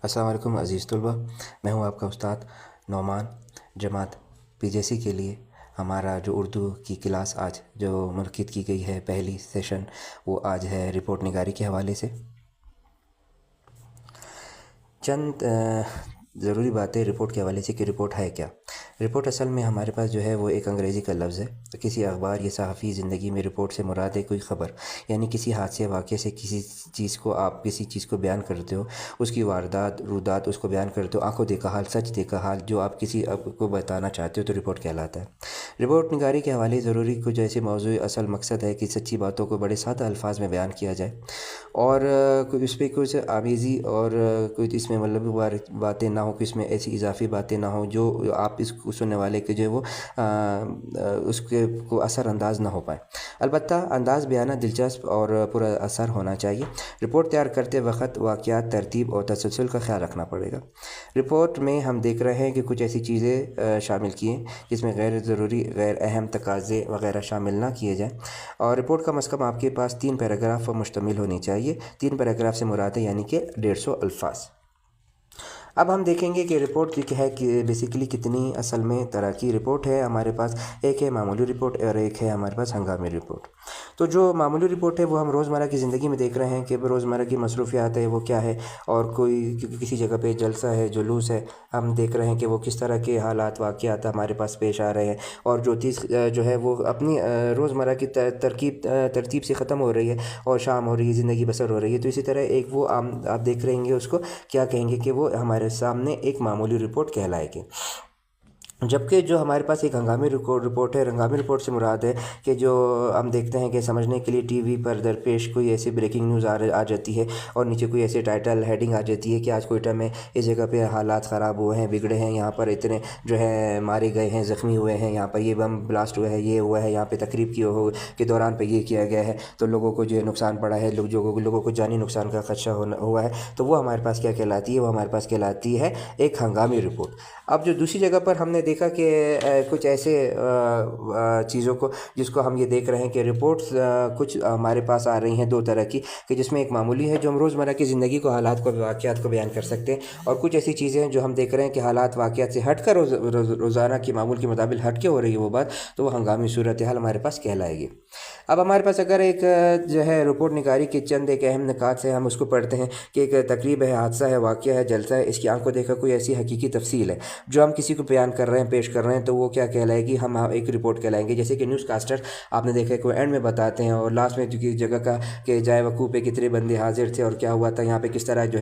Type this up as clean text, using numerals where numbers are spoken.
अस्सलाम वालेकुम अज़ीज़ तलबा। मैं हूं आपका उस्ताद नौमान। जमात पीजेसी के लिए हमारा जो उर्दू की क्लास आज जो मुनक़िद की गई है, पहली सेशन, वो आज है रिपोर्ट निगारी के हवाले से। चंद ज़रूरी बातें रिपोर्ट के हवाले से कि रिपोर्ट है क्या। रिपोर्ट असल में हमारे पास जो है वो एक अंग्रेज़ी का लफ्ज़ है। तो किसी अखबार या सहाफ़ी ज़िंदगी में रिपोर्ट से मुराद है कोई ख़बर, यानी किसी हादसे वाक़े से किसी चीज़ को आप किसी चीज़ को बयान करते हो, उसकी वारदात रुदात उसको बयान करते हो, आंखों देखा हाल, सच देखा हाल जो आप किसी को बताना चाहते हो, तो रिपोर्ट कहलाता है। रिपोर्ट निगारी के हवाले ज़रूरी कुछ ऐसे मौज़ूअ असल मकसद है कि सच्ची बातों को बड़े सादा अल्फाज में बयान किया जाए और इस पर कुछ आमेज़ी और कुछ इसमें मतलब बातें ना हो, कि इसमें ऐसी इजाफ़ी बातें ना हो जो आप इस सुनने वाले के जो है वो उसके को असरअंदाज ना हो पाए। अलबत्ता अंदाज़ बयाना दिलचस्प और पूरा असर होना चाहिए। रिपोर्ट तैयार करते वक्त वाक़यात, तरतीब और तसलसल का ख्याल रखना पड़ेगा। रिपोर्ट में हम देख रहे हैं कि कुछ ऐसी चीज़ें शामिल की हैं जिसमें गैर ज़रूरी, गैर अहम तकाज़े वगैरह शामिल ना किए जाएँ। और रिपोर्ट कम अज़ कम आपके पास 3 पैराग्राफ पर मुश्तमिल होनी चाहिए। 3 पैराग्राफ से मुराद है यानी कि 150 अल्फाज। अब हम देखेंगे कि रिपोर्ट की है कि बेसिकली कितनी असल में तरह की रिपोर्ट है हमारे पास। एक है मामूली रिपोर्ट और एक है हमारे पास हंगामी रिपोर्ट। तो जो मामूली रिपोर्ट है वो हम रोज़मर्रा की ज़िंदगी में देख रहे हैं कि रोज़मर्रा की मसरूफियात है वो क्या है, और कोई किसी जगह पे जलसा है, जुलूस है, हम देख रहे हैं कि वो किस तरह के हालात वाक़यात हमारे पास पेश आ रहे हैं। और जो चीज़ जो है वो अपनी रोज़मर्रा की तरतीब से ख़त्म हो रही है और शाम हो रही है, ज़िंदगी बसर हो रही है। तो इसी तरह एक वो आप देख रहेंगे उसको क्या कहेंगे कि वो हमारे सामने एक मामूली रिपोर्ट कहलाएगी। जबकि जो हमारे पास एक हंगामी रिपोर्ट है, हंगामी रिपोर्ट से मुराद है कि जो हम देखते हैं कि समझने के लिए टीवी पर दरपेश कोई ऐसी ब्रेकिंग न्यूज़ आ जाती है और नीचे कोई ऐसे टाइटल हेडिंग आ जाती है कि आज कोयटा में इस जगह पे हालात ख़राब हुए हैं, बिगड़े हैं, यहाँ पर इतने जो है मारे गए हैं, ज़ख्मी हुए हैं, यहाँ पर ये बम ब्लास्ट हुआ है, ये हुआ है, यहाँ पर तकरीब के दौरान पर ये किया गया है, तो लोगों को जो है नुकसान पड़ा है, लोगों को जानी नुकसान का खदशा हुआ है। तो वो हमारे पास क्या कहलाती है, वो हमारे पास कहलाती है एक हंगामी रिपोर्ट। अब जो दूसरी जगह पर हमने देखा कि कुछ ऐसे चीज़ों को जिसको हम ये देख रहे हैं कि रिपोर्ट्स कुछ हमारे पास आ रही हैं दो तरह की, कि जिसमें एक मामूली है जो हम रोज़मर्रा की ज़िंदगी को, हालात को, वाक़यात को बयान कर सकते हैं, और कुछ ऐसी चीज़ें हैं जो हम देख रहे हैं कि हालात वाक़यात से हट कर रोज़ाना की मामूल के मुताबिक हट के हो रही है वो बात, तो वो हंगामी सूरत हाल हमारे पास कहलाएगी। अब हमारे पास अगर एक जो है रिपोर्ट निगारी के चंद एक अहम निकात से हम उसको पढ़ते हैं कि एक तकरीब है, हादसा है, वाक़या है, जलसा है, इसकी आंख को देखा कोई ऐसी हकीकी तफसील है जो हम किसी को बयान कर रहे हैं, पेश कर रहे हैं, तो वो क्या कहलाएगी, हम एक रिपोर्ट कहलाएंगे। जैसे कि न्यूज़ कास्टर आपने देखा है कि एंड में बताते हैं और लास्ट में जो जगह का कि जाए वकूफ़ पे कितने बंदे हाजिर थे और क्या हुआ था, यहाँ पे किस तरह जो